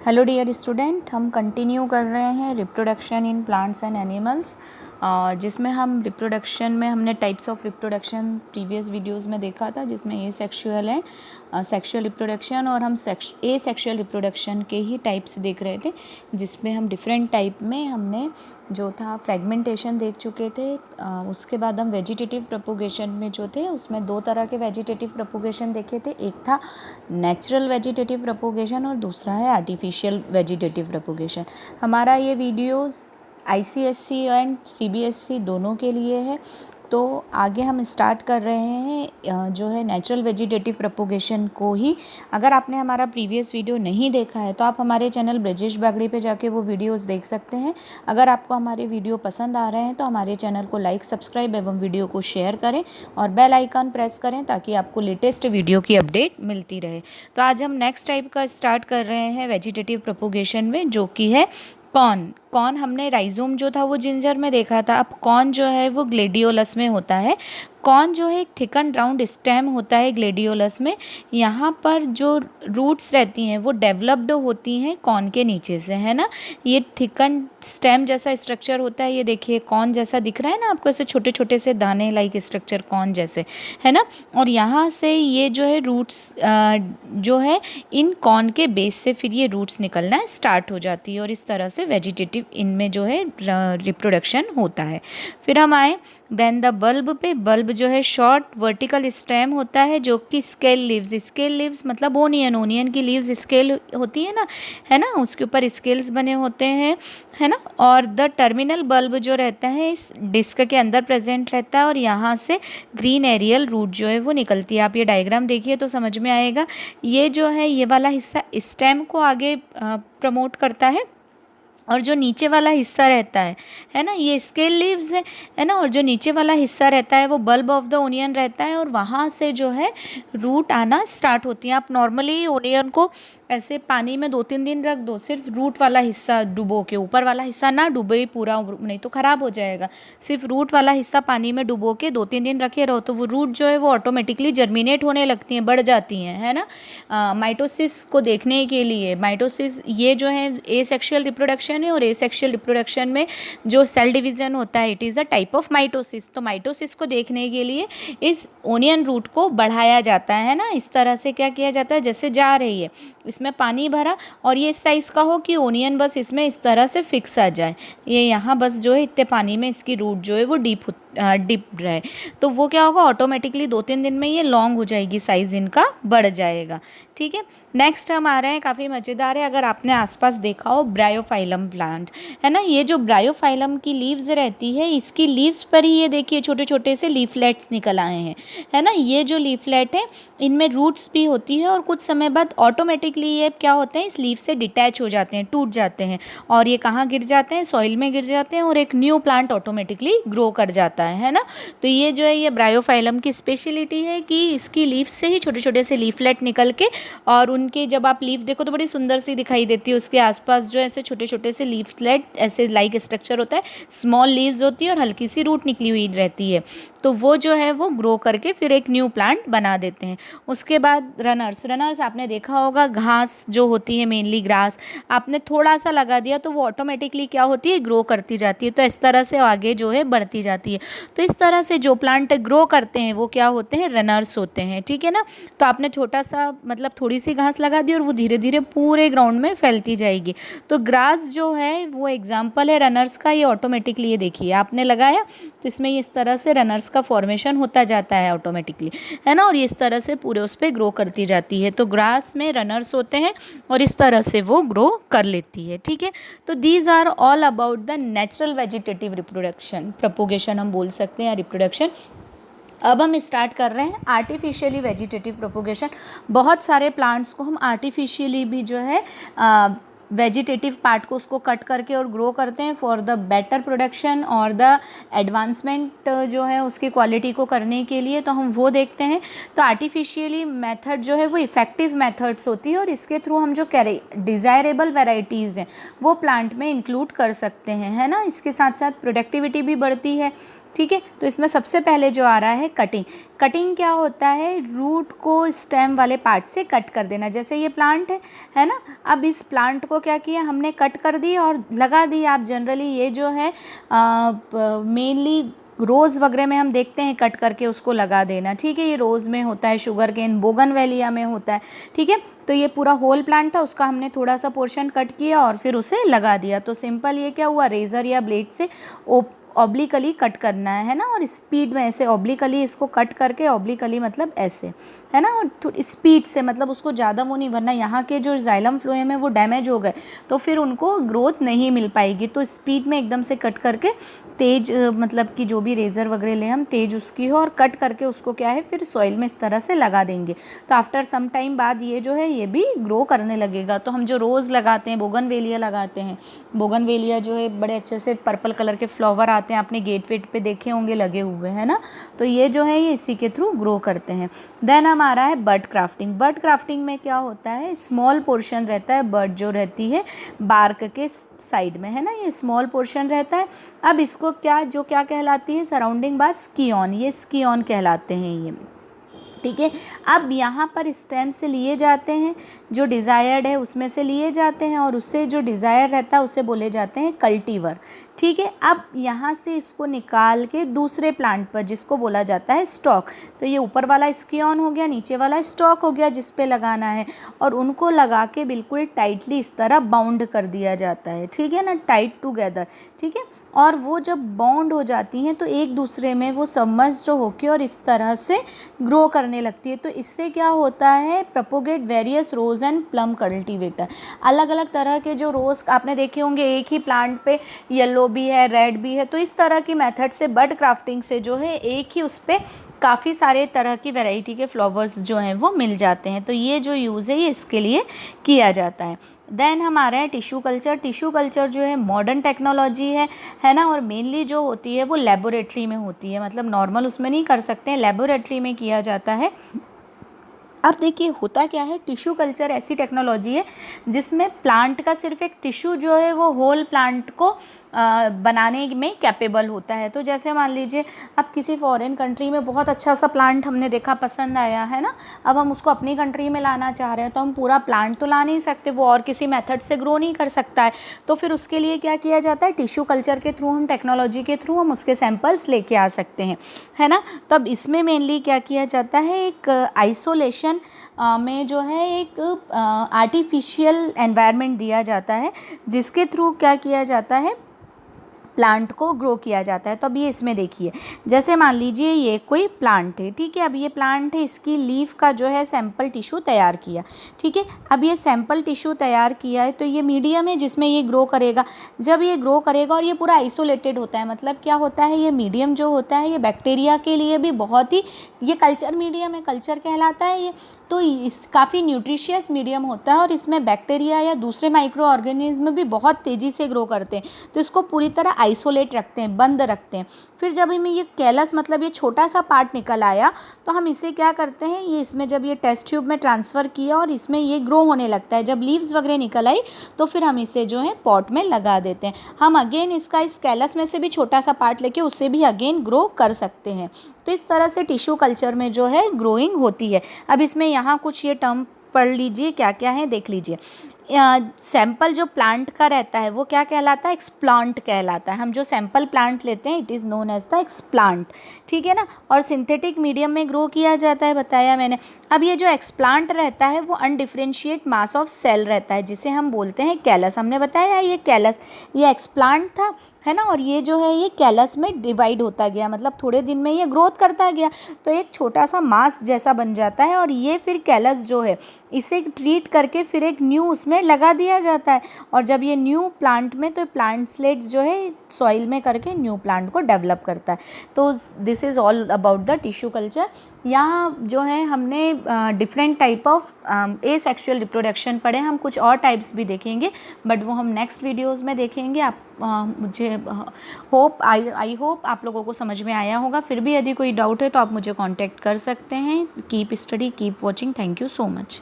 Hello dear student, हम continue कर रहे हैं reproduction in plants and animals, जिसमें हम रिप्रोडक्शन में हमने types of reproduction previous videos में देखा था, जिसमें ए सेक्सुअल है सेक्सुअल रिप्रोडक्शन, और हम ए सेक्सुअल रिप्रोडक्शन के ही टाइप्स देख रहे थे, जिसमें हम डिफरेंट टाइप में हमने जो था फ्रेगमेंटेशन देख चुके थे। उसके बाद हम वेजिटेटिव प्रोपोगेशन में जो थे उसमें दो तरह के वेजिटेटिव प्रोपोगेशन देखे थे। एक था नेचुरल वेजिटेटिव प्रोपोगेशन और दूसरा है आर्टिफिशियल वेजिटेटिव प्रोपोगेशन। हमारा ये वीडियोस ICSE एंड CBSE दोनों के लिए है। तो आगे हम स्टार्ट कर रहे हैं जो है नेचुरल वेजिटेटिव प्रोपोगेशन को ही। अगर आपने हमारा प्रीवियस वीडियो नहीं देखा है तो आप हमारे चैनल ब्रजेश बागड़ी पे जाके वो वीडियोस देख सकते हैं। अगर आपको हमारे वीडियो पसंद आ रहे हैं तो हमारे चैनल को लाइक, सब्सक्राइब एवं वीडियो को शेयर करें और बेल आइकन प्रेस करें ताकि आपको लेटेस्ट वीडियो की अपडेट मिलती रहे। तो आज हम नेक्स्ट टाइप का स्टार्ट कर रहे हैं वेजिटेटिव प्रोपोगेशन में, जो कि है कॉर्न। हमने राइजोम जो था वो जिंजर में देखा था। अब कॉर्न जो है वो ग्लेडियोलस में होता है। कॉर्न जो है एक थिकन राउंड स्टेम होता है ग्लेडियोलस में। यहाँ पर जो रूट्स रहती हैं वो डेवलप्ड होती हैं कॉर्न के नीचे से, है ना। ये थिकन स्टेम जैसा स्ट्रक्चर होता है। ये देखिए कॉर्न जैसा दिख रहा है ना आपको, ऐसे छोटे छोटे से दाने लाइक स्ट्रक्चर कॉर्न जैसे, है ना। और यहाँ से ये जो है रूट्स जो है इन कॉर्न के बेस से फिर ये रूट्स निकलना स्टार्ट हो जाती है, और इस तरह से वेजिटेटिव इनमें जो है रिप्रोडक्शन होता है। फिर हम आए देन द बल्ब पे। बल्ब जो है शॉर्ट वर्टिकल स्टेम होता है जो कि स्केल लीव्स मतलब ओनियन की लीव्स स्केल होती है ना, है ना, उसके ऊपर स्केल्स बने होते हैं, है ना। और द टर्मिनल बल्ब जो रहता है इस डिस्क के अंदर प्रेजेंट रहता है, और यहाँ से ग्रीन एरियल रूट जो है वो निकलती है। आप ये डायग्राम देखिए तो समझ में आएगा। ये जो है ये वाला हिस्सा स्टेम को आगे प्रमोट करता है, और जो नीचे वाला हिस्सा रहता है ना, ये स्केल लीव्स है ना, और जो नीचे वाला हिस्सा रहता है वो बल्ब ऑफ द ओनियन रहता है, और वहाँ से जो है रूट आना स्टार्ट होती हैं। आप नॉर्मली ओनियन को ऐसे पानी में 2-3 दिन रख दो, सिर्फ रूट वाला हिस्सा डुबो के, ऊपर वाला हिस्सा ना डुबे पूरा, नहीं तो ख़राब हो जाएगा। सिर्फ रूट वाला हिस्सा पानी में डुबो के 2-3 दिन रखे रहो तो वो रूट जो है वो ऑटोमेटिकली जर्मिनेट होने लगती हैं, बढ़ जाती हैं, है ना। माइटोसिस को देखने के लिए, माइटोसिस ये जो है ए सेक्शुअल रिप्रोडक्शन है, और ए सेक्शुअल रिप्रोडक्शन में जो सेल डिवीज़न होता है it is a type of mitosis. तो माइटोसिस को देखने के लिए इस ओनियन रूट को बढ़ाया जाता है ना। इस तरह से क्या किया जाता है, जैसे जा रही है इसमें पानी भरा, और ये इस साइज़ का हो कि ओनियन बस इसमें इस तरह से फिक्स आ जाए। ये यहाँ बस जो है इतने पानी में इसकी रूट जो है वो डीप रहे, तो वो क्या होगा, ऑटोमेटिकली 2-3 दिन में ये लॉन्ग हो जाएगी, साइज़ इनका बढ़ जाएगा। ठीक है, नेक्स्ट हम आ रहे हैं, काफ़ी मज़ेदार है। अगर आपने आसपास देखा हो ब्रायोफाइलम प्लांट, है ना, ये जो ब्रायोफाइलम की लीव्स रहती है इसकी लीव्स पर ही ये देखिए छोटे छोटे से लीफलेट्स निकल आए हैं, है ना। ये जो लीफलेट है इनमें रूट्स भी होती है, और कुछ समय बाद ऑटोमेटिकली ये क्या होते हैं, इस लीफ से डिटैच हो जाते हैं, टूट जाते हैं, और ये कहाँ गिर जाते हैं, सॉइल में गिर जाते हैं, और एक न्यू प्लांट ऑटोमेटिकली ग्रो कर जाता है ना। तो ये जो है ये ब्रायोफाइलम की स्पेशलिटी है कि इसकी लीफ से ही छोटे छोटे से लीफलेट निकल के, और उनके जब आप लीफ देखो तो बड़ी सुंदर सी दिखाई देती है। उसके आसपास जो ऐसे छोटे छोटे से लीफलेट ऐसे लाइक स्ट्रक्चर होता है, स्मॉल लीव्स होती है और हल्की सी रूट निकली हुई रहती है, तो वो जो है वो ग्रो करके फिर एक न्यू प्लांट बना देते हैं। उसके बाद रनर्स आपने देखा होगा, घास जो होती है मेनली ग्रास, आपने थोड़ा सा लगा दिया तो वो ऑटोमेटिकली क्या होती है, ग्रो करती जाती है। तो इस तरह से आगे जो है बढ़ती जाती है। तो इस तरह से जो प्लांट ग्रो करते हैं वो क्या होते हैं, रनर्स होते हैं। ठीक है ना। तो आपने छोटा सा मतलब थोड़ी सी घास लगा दी और वो धीरे धीरे पूरे ग्राउंड में फैलती जाएगी। तो ग्रास जो है वो एग्जाम्पल है रनर्स का। ये ऑटोमेटिकली, ये देखिए आपने लगाया तो इसमें इस तरह से रनर्स का फॉर्मेशन होता जाता है ऑटोमेटिकली, है ना, और इस तरह से पूरे उस पर ग्रो करती जाती है। तो ग्रास में रनर्स होते हैं और इस तरह से वो ग्रो कर लेती है। ठीक है, तो these are all about the natural vegetative reproduction, propagation हम बोल सकते हैं, रिप्रोडक्शन। अब हम स्टार्ट कर रहे हैं आर्टिफिशियली वेजिटेटिव प्रोपोगेशन। बहुत सारे प्लांट्स को हम आर्टिफिशियली भी जो है वेजिटेटिव पार्ट को उसको कट करके और ग्रो करते हैं फॉर द बेटर प्रोडक्शन और द एडवांसमेंट जो है उसकी क्वालिटी को करने के लिए, तो हम वो देखते हैं। तो आर्टिफिशियली मेथड जो है वो इफ़ेक्टिव मेथड्स होती है, और इसके थ्रू हम जो डिज़ायरेबल वेराइटीज़ हैं वो प्लांट में इंक्लूड कर सकते हैं, है ना। इसके साथ साथ प्रोडक्टिविटी भी बढ़ती है, ठीक है। तो इसमें सबसे पहले जो आ रहा है कटिंग। कटिंग क्या होता है, रूट को स्टेम वाले पार्ट से कट कर देना। जैसे ये प्लांट है ना, अब इस प्लांट को क्या किया हमने, कट कर दी और लगा दी। आप जनरली ये जो है मेनली रोज़ वगैरह में हम देखते हैं कट करके उसको लगा देना, ठीक है। ये रोज़ में होता है, शुगर केन, बोगनवेलिया में होता है, ठीक है। तो ये पूरा होल प्लांट था, उसका हमने थोड़ा सा पोर्शन कट किया और फिर उसे लगा दिया। तो सिंपल ये क्या हुआ, रेज़र या ब्लेड से ऑब्लिकली कट करना है ना, और स्पीड में ऐसे ऑब्लिकली इसको कट करके, ऑब्लिकली मतलब ऐसे, है ना, और थोड़ी स्पीड से, मतलब उसको ज़्यादा वो नहीं, वरना यहाँ के जो जाइलम फ्लोएम है वो डैमेज हो गए तो फिर उनको ग्रोथ नहीं मिल पाएगी। तो स्पीड में एकदम से कट करके तेज, मतलब कि जो भी रेज़र वगैरह ले हम, तेज उसकी हो, और कट करके उसको क्या है फिर सॉइल में इस तरह से लगा देंगे। तो आफ्टर सम टाइम बाद ये जो है ये भी ग्रो करने लगेगा। तो हम जो रोज़ लगाते हैं, बोगनवेलिया लगाते हैं, बोगनवेलिया जो है बड़े अच्छे से पर्पल कलर के फ्लावर आते हैं, आपने गेट वेट पे देखे होंगे लगे हुए, है ना। तो ये जो है ये इसी के थ्रू ग्रो करते हैं। देन हमारा है बड क्राफ्टिंग। बड क्राफ्टिंग में क्या होता है, स्मॉल पोर्शन रहता है, बड जो रहती है बार्क के साइड में, है ना, ये स्मॉल पोर्शन रहता है। अब इसको क्या कहलाती है, सराउंडिंग बाय स्कियोन, ये स्कियोन कहलाते हैं ये, ठीक है। अब यहाँ पर स्टेम से लिए जाते हैं, जो डिज़ायर्ड है उसमें से लिए जाते हैं, और उससे जो डिज़ायर रहता है उसे बोले जाते हैं कल्टीवर, ठीक है। अब यहाँ से इसको निकाल के दूसरे प्लांट पर, जिसको बोला जाता है स्टॉक, तो ये ऊपर वाला स्कियोन हो गया, नीचे वाला स्टॉक हो गया जिस पे लगाना है, और उनको लगा के बिल्कुल टाइटली इस तरह बाउंड कर दिया जाता है, ठीक है ना, टाइट टुगेदर, ठीक है। और वो जब बाउंड हो जाती हैं तो एक दूसरे में वो सबमर्ज्ड होके और इस तरह से ग्रो करने लगती है। तो इससे क्या होता है, propagate various rose and plum cultivator. अलग अलग तरह के जो रोज़ आपने देखे होंगे, एक ही प्लांट पे येलो भी है, रेड भी है, तो इस तरह की मेथड से, बड क्राफ्टिंग से जो है एक ही उस पर काफ़ी सारे तरह की वैरायटी के फ्लावर्स जो हैं वो मिल जाते हैं। तो ये जो यूज़ है ये इसके लिए किया जाता है। देन हमारा है टिश्यू कल्चर। टिश्यू कल्चर जो है मॉडर्न टेक्नोलॉजी है ना, और मेनली जो होती है वो लेबोरेटरी में होती है, मतलब नॉर्मल उसमें नहीं कर सकते हैं, लेबोरेटरी में किया जाता है। अब देखिए होता क्या है, टिश्यू कल्चर ऐसी टेक्नोलॉजी है जिसमें प्लांट का सिर्फ एक टिश्यू जो है वो होल प्लांट को बनाने में कैपेबल होता है। तो जैसे मान लीजिए अब किसी फॉरेन कंट्री में बहुत अच्छा सा प्लांट हमने देखा, पसंद आया, है ना, अब हम उसको अपनी कंट्री में लाना चाह रहे हैं, तो हम पूरा प्लांट तो ला नहीं सकते, वो और किसी मेथड से ग्रो नहीं कर सकता है। तो फिर उसके लिए क्या किया जाता है, टिश्यू कल्चर के थ्रू, हम टेक्नोलॉजी के थ्रू हम उसके सैंपल्स लेके आ सकते हैं, है ना। तो अब इसमें मेनली क्या किया जाता है, एक आइसोलेशन में जो है एक आर्टिफिशियल एनवायरनमेंट दिया जाता है, जिसके थ्रू क्या किया जाता है, प्लांट को ग्रो किया जाता है। तो अब ये इसमें देखिए, जैसे मान लीजिए ये कोई प्लांट है, ठीक है, अब ये प्लांट है, इसकी लीफ का जो है सैंपल टिश्यू तैयार किया, ठीक है। अब ये सैंपल टिश्यू तैयार किया है तो ये मीडियम है जिसमें ये ग्रो करेगा। जब ये ग्रो करेगा और ये पूरा आइसोलेटेड होता है, मतलब क्या होता है, ये मीडियम जो होता है ये बैक्टीरिया के लिए भी बहुत ही, ये कल्चर मीडियम है, कल्चर कहलाता है ये, तो इस काफ़ी न्यूट्रिशियस मीडियम होता है, और इसमें बैक्टीरिया या दूसरे माइक्रो ऑर्गेनिज्म भी बहुत तेज़ी से ग्रो करते हैं। तो इसको पूरी तरह आइसोलेट रखते हैं, बंद रखते हैं। फिर जब हमें ये कैलस, मतलब ये छोटा सा पार्ट निकल आया, तो हम इसे क्या करते हैं, ये इसमें जब ये टेस्ट ट्यूब में ट्रांसफ़र किया और इसमें ये ग्रो होने लगता है, जब लीव्स वगैरह निकल आई तो फिर हम इसे जो है पॉट में लगा देते हैं। हम अगेन इसका, इस कैलस में से भी छोटा सा पार्ट लेके उससे भी अगेन ग्रो कर सकते हैं। तो इस तरह से टिश्यू कल्चर में जो है ग्रोइंग होती है। अब इसमें यहाँ कुछ ये टर्म पढ़ लीजिए, क्या क्या है देख लीजिए। सैंपल जो प्लांट का रहता है वो क्या कहलाता है, एक्सप्लांट कहलाता है। हम जो सैंपल प्लांट लेते हैं it is known as the explant, ठीक है ना। और सिंथेटिक मीडियम में ग्रो किया जाता है, बताया मैंने। अब ये जो एक्सप्लांट रहता है वो अनडिफरेंशिएट मास ऑफ सेल रहता है, जिसे हम बोलते हैं कैलस। हमने बताया ये कैलस, ये एक्सप्लांट था, है ना, और ये जो है ये कैलस में डिवाइड होता गया, मतलब थोड़े दिन में ये ग्रोथ करता गया, तो एक छोटा सा मास जैसा बन जाता है। और ये फिर कैलस जो है इसे ट्रीट करके फिर एक न्यू उसमें लगा दिया जाता है, और जब ये न्यू प्लांट में, तो प्लांट स्लेट्स जो है सॉइल में करके न्यू प्लांट को डेवलप करता है। तो this is all about the tissue culture. यहाँ जो है हमने different type of asexual reproduction पढ़े, हम कुछ और टाइप्स भी देखेंगे बट वो हम नेक्स्ट वीडियोज़ में देखेंगे। आप मुझे आई होप आप लोगों को समझ में आया होगा। फिर भी यदि कोई डाउट है तो आप मुझे कांटेक्ट कर सकते हैं। Keep study, keep watching. Thank you so much.